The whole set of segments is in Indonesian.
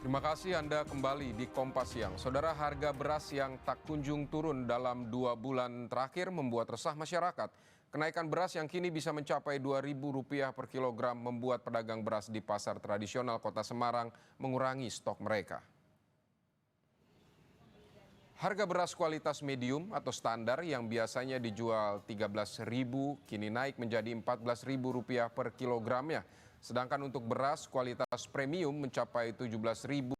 Terima kasih Anda kembali di Kompas Siang. Saudara, harga beras yang tak kunjung turun dalam 2 bulan terakhir membuat resah masyarakat. Kenaikan beras yang kini bisa mencapai Rp2.000 per kilogram membuat pedagang beras di pasar tradisional Kota Semarang mengurangi stok mereka. Harga beras kualitas medium atau standar yang biasanya dijual Rp13.000 kini naik menjadi Rp14.000 per kilogramnya. Sedangkan untuk beras kualitas premium mencapai Rp17.000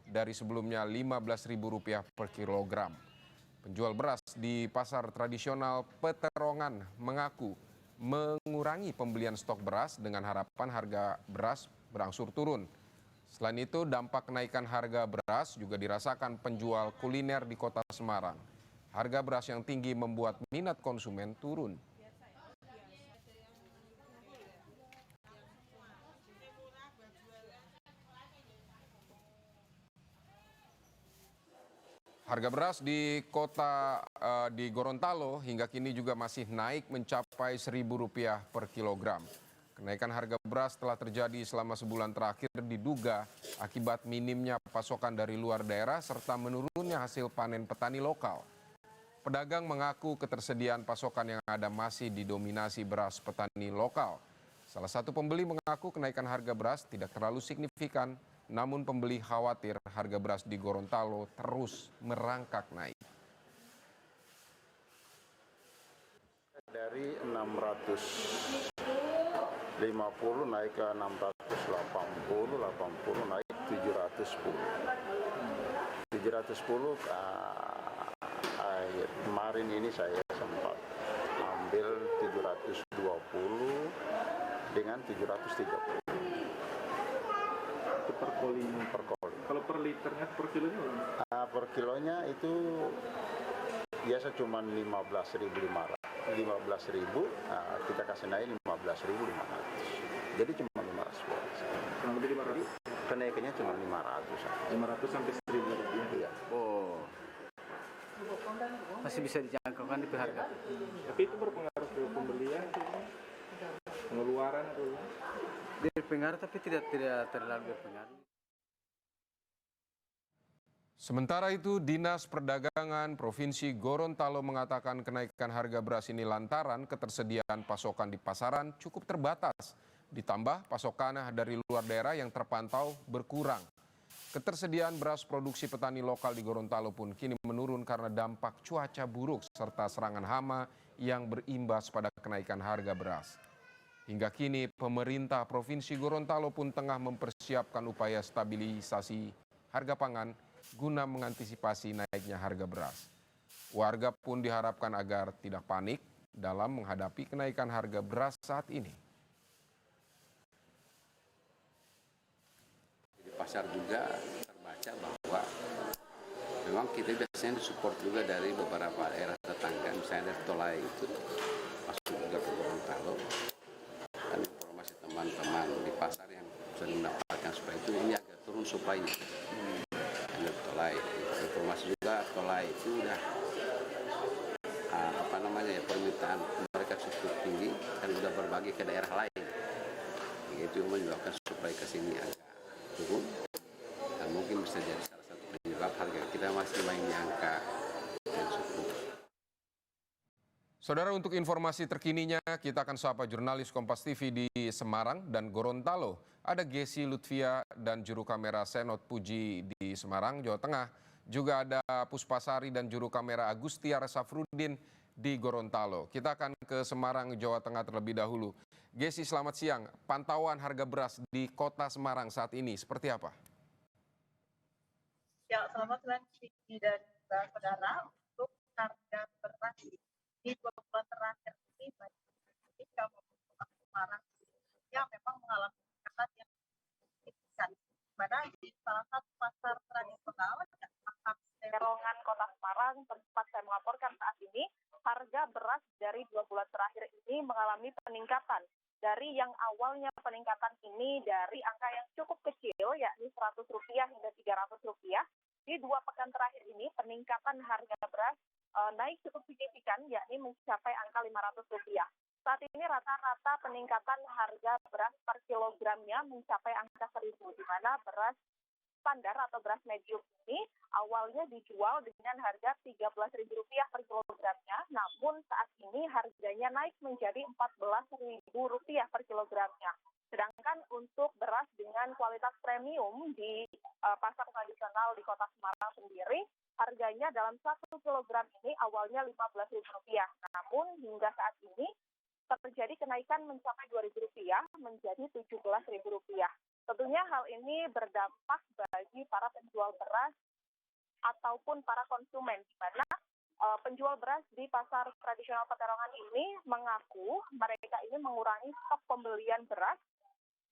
dari sebelumnya Rp15.000 per kilogram. Penjual beras di pasar tradisional Peterongan mengaku mengurangi pembelian stok beras dengan harapan harga beras berangsur turun. Selain itu, dampak kenaikan harga beras juga dirasakan penjual kuliner di Kota Semarang. Harga beras yang tinggi membuat minat konsumen turun. Harga beras di di Gorontalo hingga kini juga masih naik mencapai Rp1.000 per kilogram. Kenaikan harga beras telah terjadi selama sebulan terakhir diduga akibat minimnya pasokan dari luar daerah serta menurunnya hasil panen petani lokal. Pedagang mengaku ketersediaan pasokan yang ada masih didominasi beras petani lokal. Salah satu pembeli mengaku kenaikan harga beras tidak terlalu signifikan, namun pembeli khawatir harga beras di Gorontalo terus merangkak naik. Dari 650 naik ke 680, 80 naik 710. 710 kemarin ini saya sempat ambil 720 dengan 730. Itu per kolinya. Per koli. Kalau per liternya, per kilonya? Per kilonya itu biasa cuma 15.500. 15.000, kita kasih naik 15.500. Jadi cuma 500. Kurang lebih 500? Kenaikannya cuma 500. 500 sampai 1.000 rupiah. Iya. Oh, masih bisa dijangkau kan itu harga. Tapi itu berpengaruh ke pembelian, pengeluaran tuh. Berpengaruh tapi tidak terlalu berpengaruh. Sementara itu, Dinas Perdagangan Provinsi Gorontalo mengatakan kenaikan harga beras ini lantaran ketersediaan pasokan di pasaran cukup terbatas. Ditambah pasokan dari luar daerah yang terpantau berkurang. Ketersediaan beras produksi petani lokal di Gorontalo pun kini menurun karena dampak cuaca buruk serta serangan hama yang berimbas pada kenaikan harga beras. Hingga kini pemerintah Provinsi Gorontalo pun tengah mempersiapkan upaya stabilisasi harga pangan guna mengantisipasi naiknya harga beras. Warga pun diharapkan agar tidak panik dalam menghadapi kenaikan harga beras saat ini. Di pasar juga terbaca bahwa memang kita biasanya disupport juga dari beberapa daerah tetangga, misalnya dari Tolai itu masuk juga ke Gorontalo. Dan informasi teman-teman di pasar yang sering mendapatkan supaya itu ini agak turun supply-nya. Dari Tolai, informasi juga Tolai itu udah permintaan mereka cukup tinggi dan udah berbagi ke daerah lain. Itu menyebabkan supply ke sini agak turun dan mungkin bisa jadi salah satu penyebab harga kita masih main di angka yang cukup. Saudara, untuk informasi terkininya kita akan sapa jurnalis Kompas TV di Semarang dan Gorontalo. Ada Gesi Lutfia dan juru kamera Senot Puji di Semarang, Jawa Tengah. Juga ada Puspasari dan juru kamera Agustiar Safrudin di Gorontalo. Kita akan ke Semarang, Jawa Tengah terlebih dahulu. Gesi, selamat siang. Pantauan harga beras di kota Semarang saat ini seperti apa? Ya, selamat siang Vicky dan saudara. Untuk harga beras di 2 bulan terakhir ini baik Indonesia maupun kota Semarang ya memang mengalami peningkatan yang signifikan. Pada di salah satu pasar tradisional pasar Peterongan Kota Semarang tempat saya melaporkan saat ini, harga beras dari 2 bulan terakhir ini mengalami peningkatan. Dari yang awalnya peningkatan ini dari angka yang cukup kecil, yakni Rp100 hingga Rp300, di 2 pekan terakhir ini peningkatan harga beras naik cukup signifikan, yakni mencapai angka Rp500. Saat ini rata-rata peningkatan harga beras per kilogramnya mencapai angka 1.000, di mana beras standar atau beras medium ini awalnya dijual dengan harga Rp13.000 per kilogramnya, namun saat ini harganya naik menjadi Rp14.000 per kilogramnya. Sedangkan untuk beras dengan kualitas premium di pasar tradisional di Kota Semarang sendiri, harganya dalam 1 kilogram ini awalnya Rp15.000. Namun hingga saat ini terjadi kenaikan mencapai Rp2.000 menjadi Rp17.000. Tentunya hal ini berdampak bagi para penjual beras ataupun para konsumen, di mana penjual beras di pasar tradisional Peterongan ini mengaku mereka ini mengurangi stok pembelian beras,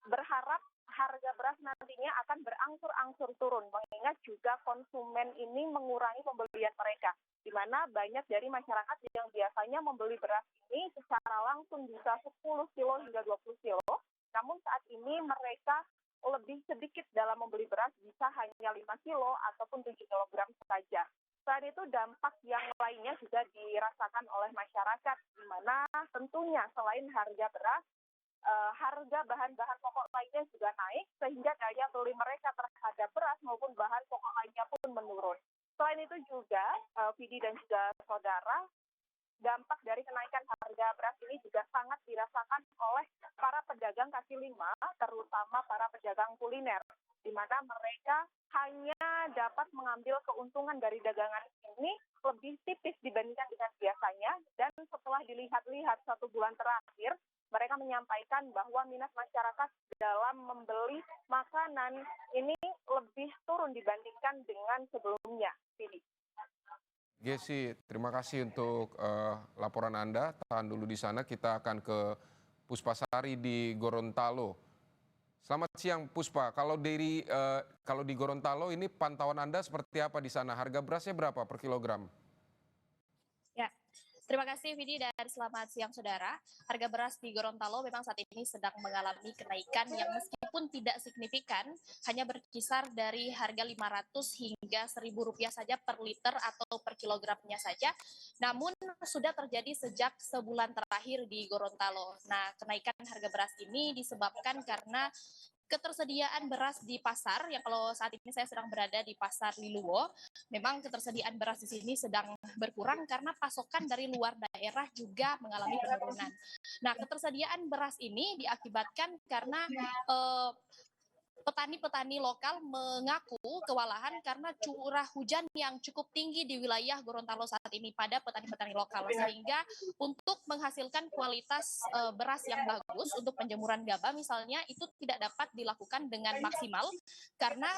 berharap harga beras nantinya akan berangsur-angsur turun, mengingat juga konsumen ini mengurangi pembelian mereka, di mana banyak dari masyarakat yang biasanya membeli beras ini secara langsung bisa 10 kilo hingga 20 kilo, namun saat ini mereka lebih sedikit dalam membeli beras, bisa hanya 5 kilo ataupun 7 kilogram saja. Selain itu, dampak yang lainnya juga dirasakan oleh masyarakat, di mana tentunya selain harga beras, harga bahan-bahan pokok lainnya juga naik, sehingga daya beli mereka terhadap beras maupun bahan pokok lainnya pun menurun. Selain itu juga, Vidi dan juga saudara, dampak dari kenaikan harga beras ini juga sangat dirasakan oleh para pedagang kaki lima, terutama para pedagang kuliner, di mana mereka hanya dapat mengambil keuntungan dari dagangan ini lebih tipis dibandingkan dengan biasanya, dan setelah dilihat-lihat 1 bulan terakhir, mereka menyampaikan bahwa minat masyarakat dalam membeli makanan ini lebih turun dibandingkan dengan sebelumnya. Gesi, terima kasih untuk laporan Anda. Tahan dulu di sana, kita akan ke Puspasari di Gorontalo. Selamat siang Puspa, kalau di Gorontalo ini pantauan Anda seperti apa di sana? Harga berasnya berapa per kilogram? Ya, terima kasih Vidi dan selamat siang saudara. Harga beras di Gorontalo memang saat ini sedang mengalami kenaikan yang meskipun tidak signifikan, hanya berkisar dari harga Rp500 hingga Rp1.000 saja per liter atau per kilogramnya saja. Namun sudah terjadi sejak sebulan terakhir di Gorontalo. Nah, kenaikan harga beras ini disebabkan karena ketersediaan beras di pasar, yang kalau saat ini saya sedang berada di Pasar Liluwo, memang ketersediaan beras di sini sedang berkurang karena pasokan dari luar daerah juga mengalami penurunan. Nah, ketersediaan beras ini diakibatkan karena petani-petani lokal mengaku kewalahan karena curah hujan yang cukup tinggi di wilayah Gorontalo saat ini pada petani-petani lokal, sehingga untuk menghasilkan kualitas beras yang bagus untuk penjemuran gabah misalnya itu tidak dapat dilakukan dengan maksimal karena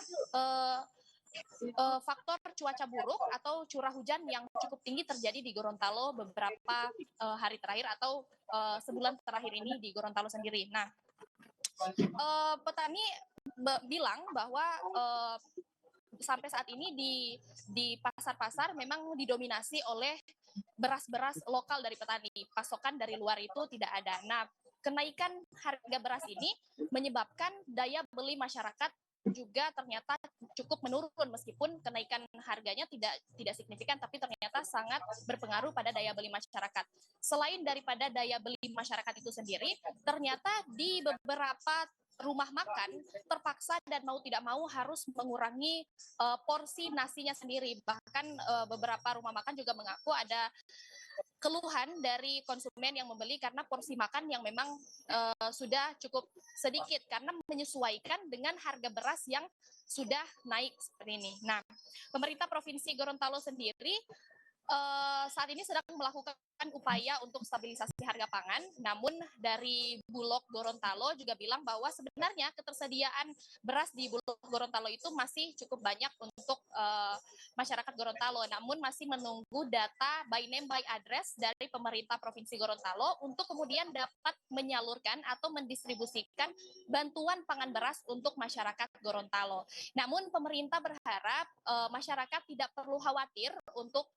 faktor cuaca buruk atau curah hujan yang cukup tinggi terjadi di Gorontalo beberapa hari terakhir atau sebulan terakhir ini di Gorontalo sendiri. Nah, petani bilang bahwa sampai saat ini di pasar-pasar memang didominasi oleh beras-beras lokal dari petani. Pasokan dari luar itu tidak ada. Nah, kenaikan harga beras ini menyebabkan daya beli masyarakat juga ternyata cukup menurun, meskipun kenaikan harganya tidak signifikan, tapi ternyata sangat berpengaruh pada daya beli masyarakat. Selain daripada daya beli masyarakat itu sendiri, ternyata di beberapa rumah makan terpaksa dan mau tidak mau harus mengurangi porsi nasinya sendiri. Bahkan beberapa rumah makan juga mengaku ada keluhan dari konsumen yang membeli karena porsi makan yang memang sudah cukup sedikit karena menyesuaikan dengan harga beras yang sudah naik seperti ini. Nah, pemerintah Provinsi Gorontalo sendiri saat ini sedang melakukan upaya untuk stabilisasi harga pangan, namun dari Bulog Gorontalo juga bilang bahwa sebenarnya ketersediaan beras di Bulog Gorontalo itu masih cukup banyak untuk masyarakat Gorontalo, namun masih menunggu data by name by address dari pemerintah Provinsi Gorontalo untuk kemudian dapat menyalurkan atau mendistribusikan bantuan pangan beras untuk masyarakat Gorontalo. Namun pemerintah berharap masyarakat tidak perlu khawatir untuk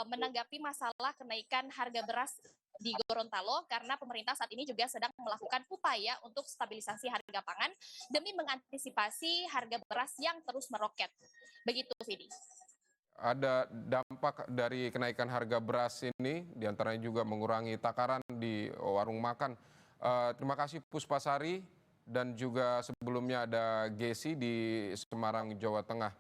menanggapi masalah kenaikan harga beras di Gorontalo karena pemerintah saat ini juga sedang melakukan upaya untuk stabilisasi harga pangan demi mengantisipasi harga beras yang terus meroket. Begitu, Vidi. Ada dampak dari kenaikan harga beras ini, diantaranya juga mengurangi takaran di warung makan. Terima kasih Puspasari. dan juga sebelumnya ada Gesi di Semarang, Jawa Tengah.